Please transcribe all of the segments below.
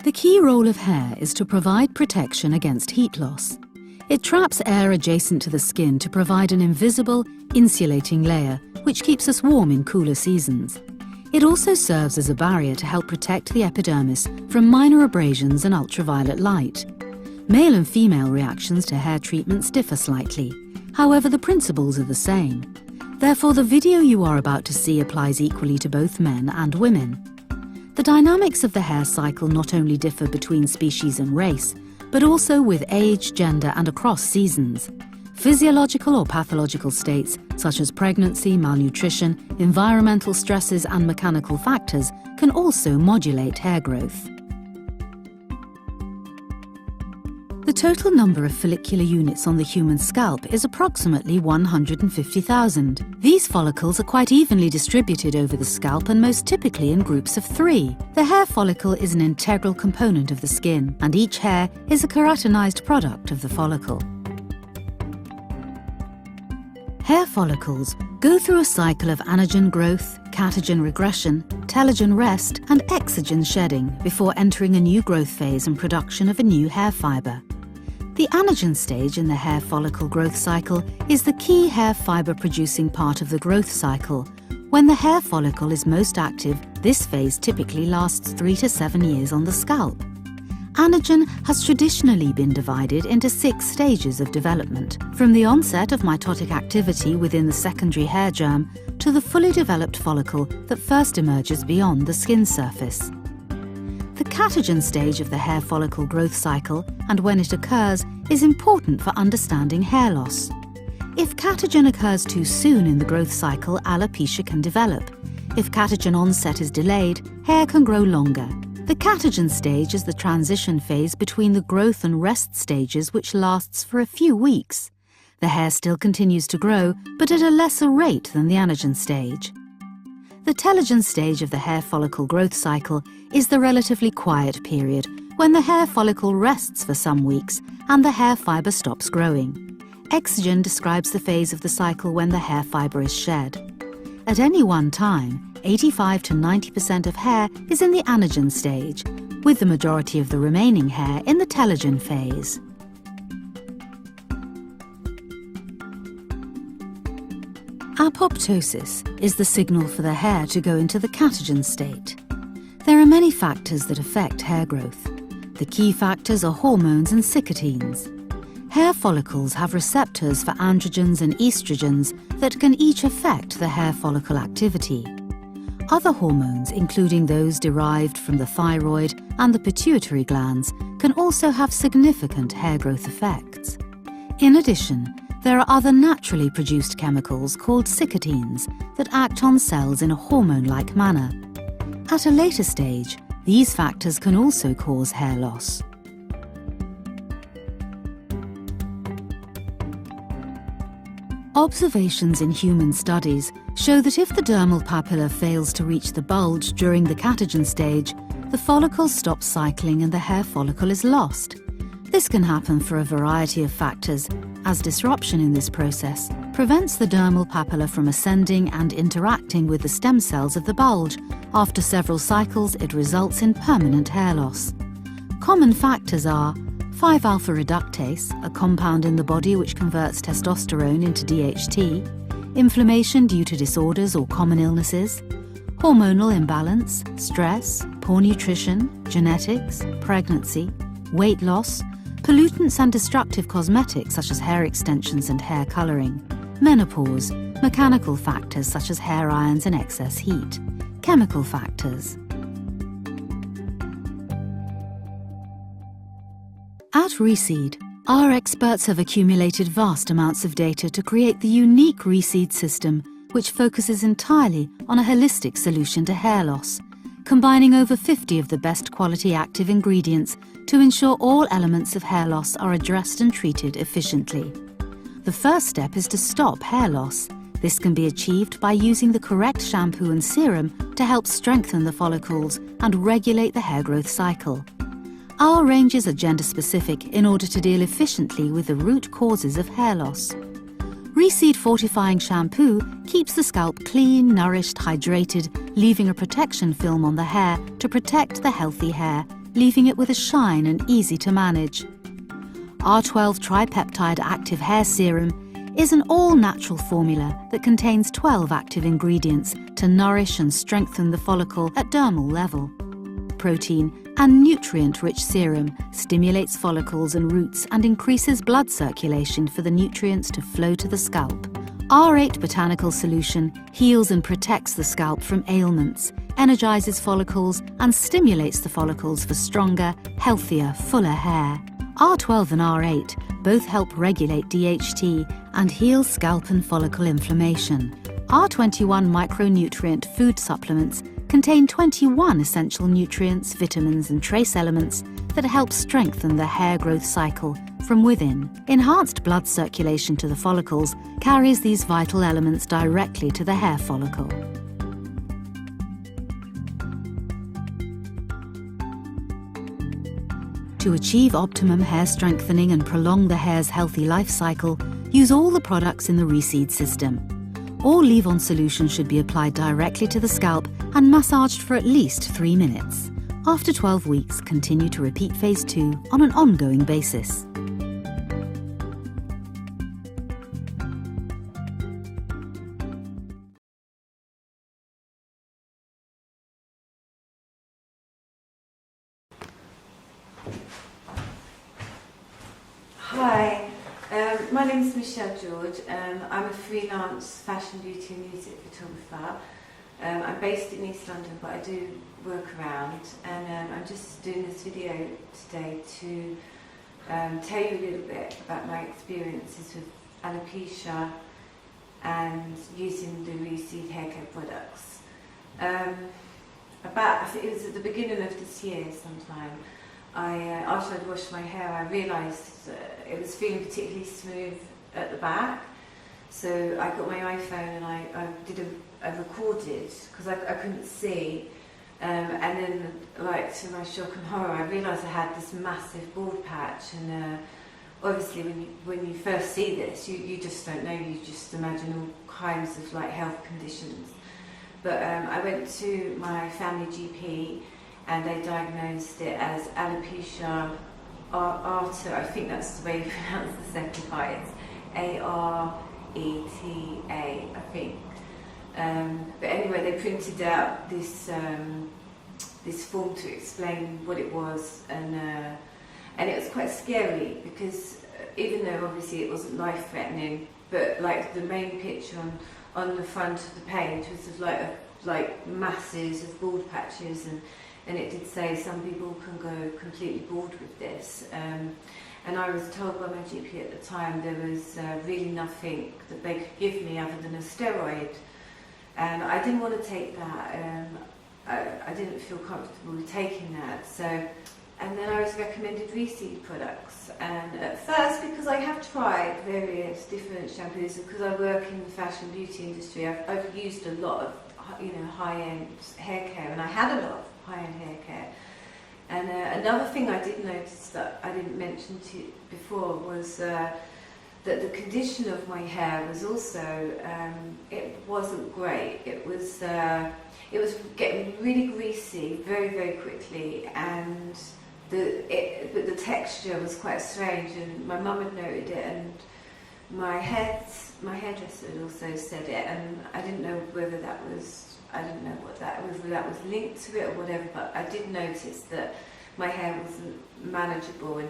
The key role of hair is to provide protection against heat loss. It traps air adjacent to the skin to provide an invisible, insulating layer which keeps us warm in cooler seasons. It also serves as a barrier to help protect the epidermis from minor abrasions and ultraviolet light. Male and female reactions to hair treatments differ slightly. However, the principles are the same. Therefore, the video you are about to see applies equally to both men and women. The dynamics of the hair cycle not only differ between species and race, but also with age, gender, and across seasons. Physiological or pathological states, such as pregnancy, malnutrition, environmental stresses, and mechanical factors, can also modulate hair growth. The total number of follicular units on the human scalp is approximately 150,000. These follicles are quite evenly distributed over the scalp and most typically in groups of 3. The hair follicle is an integral component of the skin, and each hair is a keratinized product of the follicle. Hair follicles go through a cycle of anagen growth, catagen regression, telogen rest, and exogen shedding before entering a new growth phase and production of a new hair fiber. The anagen stage in the hair follicle growth cycle is the key hair fiber producing part of the growth cycle. When the hair follicle is most active, this phase typically lasts 3 to 7 years on the scalp. Anagen has traditionally been divided into 6 stages of development, from the onset of mitotic activity within the secondary hair germ to the fully developed follicle that first emerges beyond the skin surface. The catagen stage of the hair follicle growth cycle, and when it occurs, is important for understanding hair loss. If catagen occurs too soon in the growth cycle, alopecia can develop. If catagen onset is delayed, hair can grow longer. The catagen stage is the transition phase between the growth and rest stages, which lasts for a few weeks. The hair still continues to grow, but at a lesser rate than the anagen stage. The telogen stage of the hair follicle growth cycle is the relatively quiet period when the hair follicle rests for some weeks and the hair fiber stops growing. Exogen describes the phase of the cycle when the hair fiber is shed. At any one time, 85 to 90% of hair is in the anagen stage, with the majority of the remaining hair in the telogen phase. Apoptosis is the signal for the hair to go into the catagen state. There are many factors that affect hair growth. The key factors are hormones and cycotines. Hair follicles have receptors for androgens and estrogens that can each affect the hair follicle activity. Other hormones, including those derived from the thyroid and the pituitary glands, can also have significant hair growth effects. In addition, there are other naturally produced chemicals called cycotines that act on cells in a hormone-like manner. At a later stage, these factors can also cause hair loss. Observations in human studies show that if the dermal papilla fails to reach the bulge during the catagen stage, the follicle stops cycling and the hair follicle is lost. This can happen for a variety of factors, as disruption in this process prevents the dermal papilla from ascending and interacting with the stem cells of the bulge. After several cycles, it results in permanent hair loss. Common factors are 5-alpha reductase, a compound in the body which converts testosterone into DHT, inflammation due to disorders or common illnesses, hormonal imbalance, stress, poor nutrition, genetics, pregnancy, weight loss, pollutants and destructive cosmetics such as hair extensions and hair coloring, menopause, mechanical factors such as hair irons and excess heat, chemical factors. At Reseed, our experts have accumulated vast amounts of data to create the unique Reseed system, which focuses entirely on a holistic solution to hair loss, combining over 50 of the best quality active ingredients to ensure all elements of hair loss are addressed and treated efficiently. The first step is to stop hair loss. This can be achieved by using the correct shampoo and serum to help strengthen the follicles and regulate the hair growth cycle. Our ranges are gender-specific in order to deal efficiently with the root causes of hair loss. Reseed Fortifying Shampoo keeps the scalp clean, nourished, hydrated, leaving a protection film on the hair to protect the healthy hair leaving it with a shine and easy to manage. R12 Tripeptide Active Hair Serum is an all-natural formula that contains 12 active ingredients to nourish and strengthen the follicle at dermal level. Protein and nutrient-rich serum stimulates follicles and roots and increases blood circulation for the nutrients to flow to the scalp. R8 Botanical Solution heals and protects the scalp from ailments, energizes follicles and stimulates the follicles for stronger, healthier, fuller hair. R12 and R8 both help regulate DHT and heal scalp and follicle inflammation. R21 micronutrient food supplements contain 21 essential nutrients, vitamins and trace elements that help strengthen the hair growth cycle from within. Enhanced blood circulation to the follicles carries these vital elements directly to the hair follicle. To achieve optimum hair strengthening and prolong the hair's healthy life cycle, use all the products in the Reseed system. All leave-on solution should be applied directly to the scalp and massaged for at least 3 minutes. After 12 weeks, continue to repeat phase 2 on an ongoing basis. Hi, my name is Michelle George. I'm a freelance fashion, beauty and music photographer. I'm based in East London, but I do work around, and I'm just doing this video today to tell you a little bit about my experiences with alopecia and using the Reseed hair care products. I think it was at the beginning of this year sometime, after I'd washed my hair, I realised it was feeling particularly smooth at the back. So I got my iPhone and I recorded, because I couldn't see. And then, like, to my shock and horror, I realised I had this massive bald patch. And obviously, when you first see this, you just don't know. You just imagine all kinds of like health conditions. But I went to my family GP, and they diagnosed it as alopecia areata. I think that's the way you pronounce the second part. It's A-R-E-T-A, I think. But anyway, they printed out this this form to explain what it was, and it was quite scary, because even though obviously it wasn't life-threatening, but like the main picture on the front of the page was of like masses of bald patches, and it did say some people can go completely bald with this. And I was told by my GP at the time there was really nothing that they could give me other than a steroid. And I didn't want to take that. I didn't feel comfortable with taking that. And then I was recommended Reseed products. And at first, because I have tried various different shampoos, because I work in the fashion beauty industry, I've used a lot of high-end hair care, and I had a lot of high-end hair care. And another thing I did notice that I didn't mention to you before was that the condition of my hair was also, it wasn't great. It was getting really greasy very, very quickly, and but the texture was quite strange, and my mum had noted it, and my hairdresser had also said it, and I didn't know whether that was, whether that was linked to it or whatever, but I did notice that my hair wasn't manageable.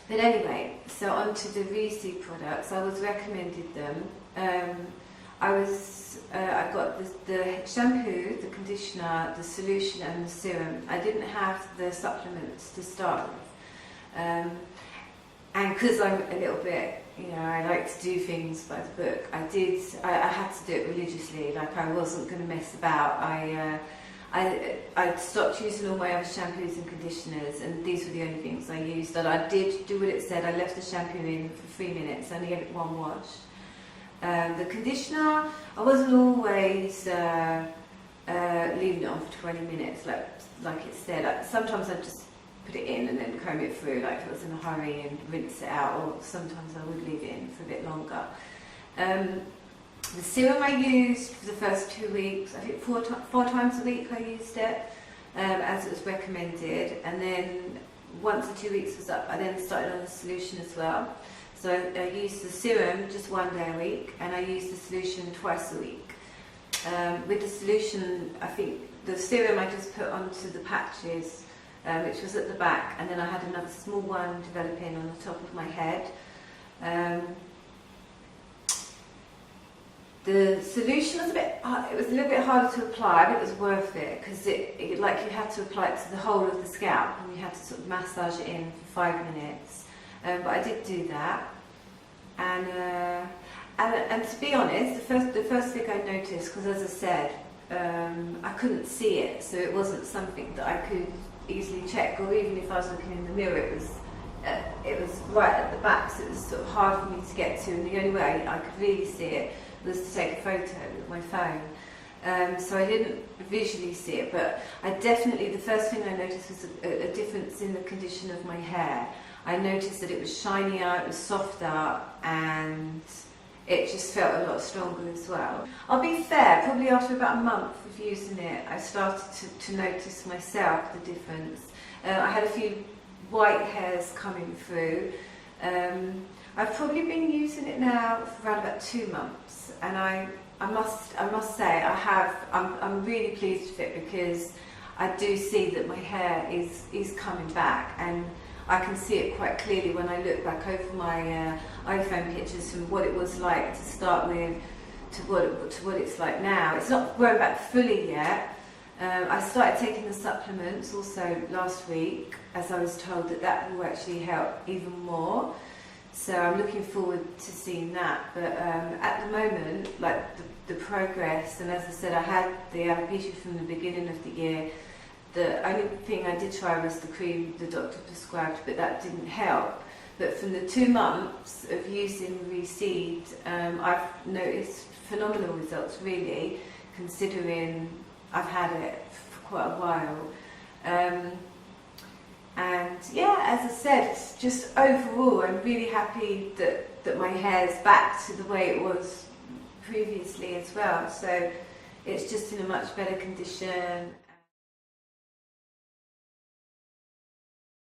But anyway, so onto the Reseed products. I was recommended them. I got the shampoo, the conditioner, the solution and the serum. I didn't have the supplements to start with. And because I'm a little bit, I like to do things by the book, I had to do it religiously. Like, I wasn't going to mess about. I stopped using all my other shampoos and conditioners, and these were the only things I used. And I did do what it said. I left the shampoo in for 3 minutes, only gave it one wash. The conditioner, I wasn't always leaving it on for 20 minutes, like it said. Sometimes I'd just put it in and then comb it through, like if I was in a hurry, and rinse it out, or sometimes I would leave it in for a bit longer. The serum I used for the first 2 weeks, I think four times a week I used it. as it was recommended, and then once the 2 weeks was up, I then started on the solution as well. So I used the serum just 1 day a week, and I used the solution twice a week. With the solution, I think the serum I just put onto the patches, which was at the back, and then I had another small one developing on the top of my head. The solution was it was a little bit harder to apply, but it was worth it, because like you had to apply it to the whole of the scalp, and you had to sort of massage it in for 5 minutes. But I did do that, and to be honest, the first thing I noticed, because as I said, I couldn't see it, so it wasn't something that I could easily check, or even if I was looking in the mirror, it was right at the back, so it was sort of hard for me to get to, and the only way I could really see it was to take a photo with my phone. So I didn't visually see it, but the first thing I noticed was a difference in the condition of my hair. I noticed that it was shinier, it was softer, and it just felt a lot stronger as well. I'll be fair, probably after about a month of using it, I started to notice myself the difference. I had a few white hairs coming through. I've probably been using it now for around about 2 months, and I must say I'm really pleased with it, because I do see that my hair is coming back, and I can see it quite clearly when I look back over my iPhone pictures from what it was like to start with to what it's like now. It's not grown back fully yet. I started taking the supplements also last week, as I was told that will actually help even more. So I'm looking forward to seeing that. But at the moment, like the progress, and as I said, I had the alopecia from the beginning of the year. The only thing I did try was the cream the doctor prescribed, but that didn't help. But from the 2 months of using Reseed, I've noticed phenomenal results, really, considering I've had it for quite a while. And yeah, as I said, just overall, I'm really happy that my hair's back to the way it was previously as well. So it's just in a much better condition.